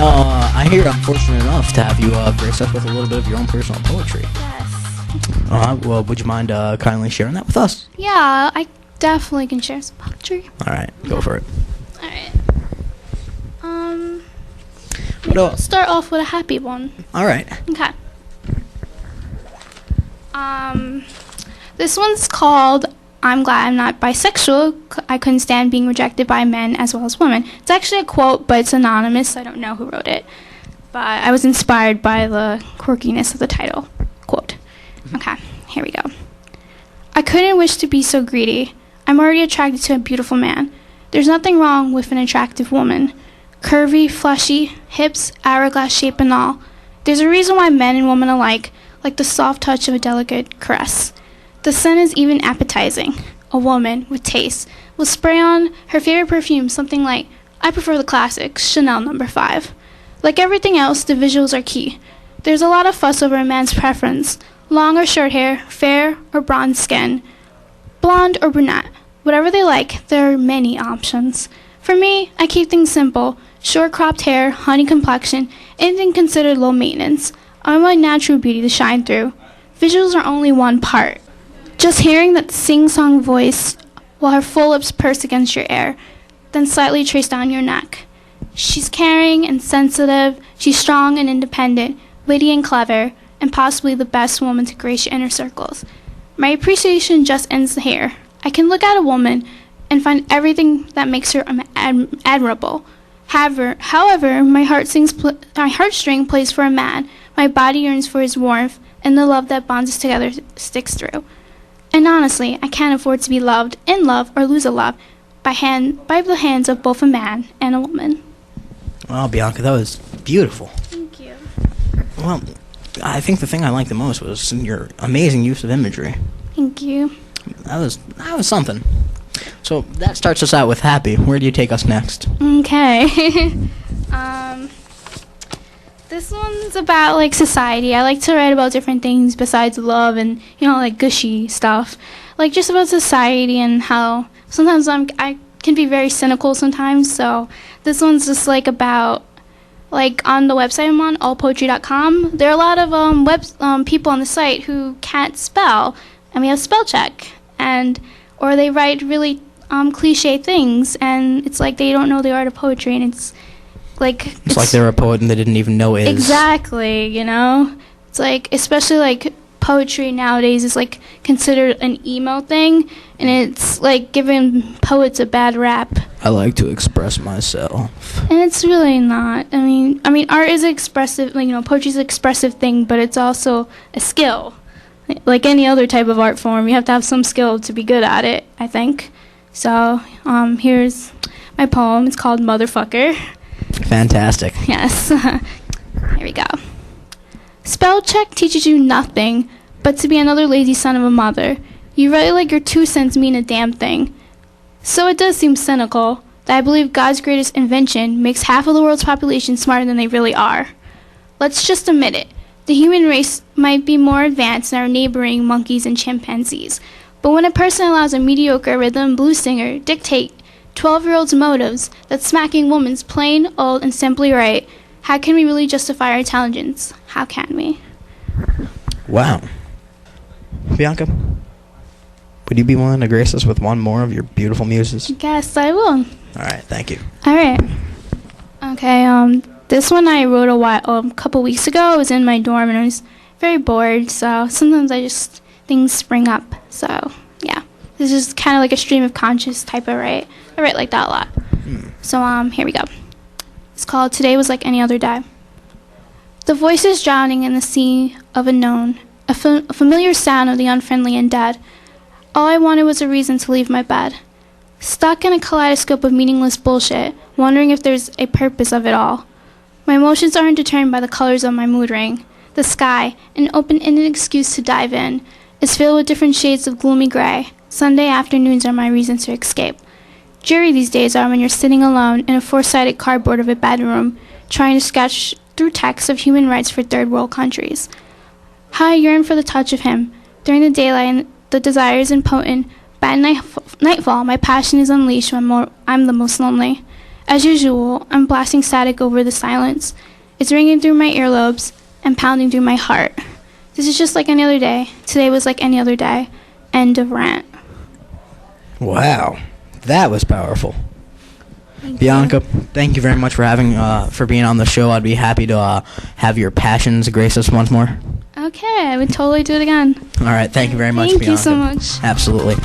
I hear I'm fortunate enough to have you grace us with a little bit of your own personal poetry. Yes. Well, would you mind kindly sharing that with us? Yeah, I definitely can share some poetry. All right, go for it. All right. Maybe I'll start off with a happy one. All right. Okay. This one's called "I'm Glad I'm Not Bisexual. I couldn't stand being rejected by men as well as women." It's actually a quote, but it's anonymous, so I don't know who wrote it. But I was inspired by the quirkiness of the title. Quote. Okay, here we go. "I couldn't wish to be so greedy. I'm already attracted to a beautiful man. There's nothing wrong with an attractive woman. Curvy, fleshy, hips, hourglass shape and all. There's a reason why men and women alike like the soft touch of a delicate caress. The scent is even appetizing. A woman with taste will spray on her favorite perfume something like, I prefer the classics, Chanel No. 5. Like everything else, the visuals are key. There's a lot of fuss over a man's preference. Long or short hair, fair or bronze skin, blonde or brunette. Whatever they like, there are many options. For me, I keep things simple. Short cropped hair, honey complexion, anything considered low maintenance. I want my natural beauty to shine through. Visuals are only one part. Just hearing that sing-song voice while her full lips purse against your ear, then slightly trace down your neck. She's caring and sensitive. She's strong and independent, witty and clever, and possibly the best woman to grace your inner circles. My appreciation just ends here. I can look at a woman and find everything that makes her admirable. However, my heartstring plays for a man. My body yearns for his warmth, and the love that bonds us together sticks through. And honestly, I can't afford to be loved, in love, or lose a love by the hands of both a man and a woman." Well, Bianca, that was beautiful. Thank you. Well, I think the thing I liked the most was your amazing use of imagery. Thank you. That was something. So that starts us out with happy. Where do you take us next? Okay. This one's about like society. I like to write about different things besides love and like gushy stuff, like just about society and how sometimes I can be very cynical sometimes. So this one's just like about like on the website I'm on, allpoetry.com. There are a lot of people on the site who can't spell, and we have spell check, or they write really cliche things, and it's like they don't know the art of poetry, and it's like they're a poet and they didn't even know it is. Exactly, It's like, especially like poetry nowadays is like considered an emo thing, and it's like giving poets a bad rap. I like to express myself. And it's really not. I mean art is expressive, poetry is an expressive thing, but it's also a skill. Like any other type of art form, you have to have some skill to be good at it, I think. So, here's my poem. It's called Motherfucker. Fantastic. Yes. Here we go. Spell check teaches you nothing but to be another lazy son of a mother. You write like your 2 cents mean a damn thing. So it does seem cynical that I believe God's greatest invention makes half of the world's population smarter than they really are. Let's just admit it. The human race might be more advanced than our neighboring monkeys and chimpanzees. But when a person allows a mediocre rhythm and blues singer dictate 12-year-olds' motives that smacking woman's plain, old, and simply right, how can we really justify our intelligence? How can we? Wow. Bianca, would you be willing to grace us with one more of your beautiful muses? Yes, I will. All right, thank you. All right. Okay, this one I wrote a couple weeks ago. I was in my dorm and I was very bored, so sometimes things spring up. So, yeah. This is kind of like a stream of conscious type of write. I write like that a lot. So, here we go. It's called Today Was Like Any Other Day. The voices drowning in the sea of unknown, a familiar sound of the unfriendly and dead. All I wanted was a reason to leave my bed. Stuck in a kaleidoscope of meaningless bullshit, wondering if there's a purpose of it all. My emotions aren't determined by the colors of my mood ring. The sky, an open-ended excuse to dive in, is filled with different shades of gloomy gray. Sunday afternoons are my reason to escape. Dreary these days are when you're sitting alone in a four-sided cardboard of a bedroom, trying to sketch through texts of human rights for third world countries. How I yearn for the touch of him. During the daylight, and the desire is impotent. By nightfall, my passion is unleashed when I'm the most lonely. As usual, I'm blasting static over the silence. It's ringing through my earlobes and pounding through my heart. This is just like any other day. Today was like any other day. End of rant. Wow, that was powerful. Thank Bianca, you. thank you very much for being on the show. I'd be happy to have your passions grace us once more. Okay, I would totally do it again. All right, thank you very much, Thank Bianca. you so much. Absolutely.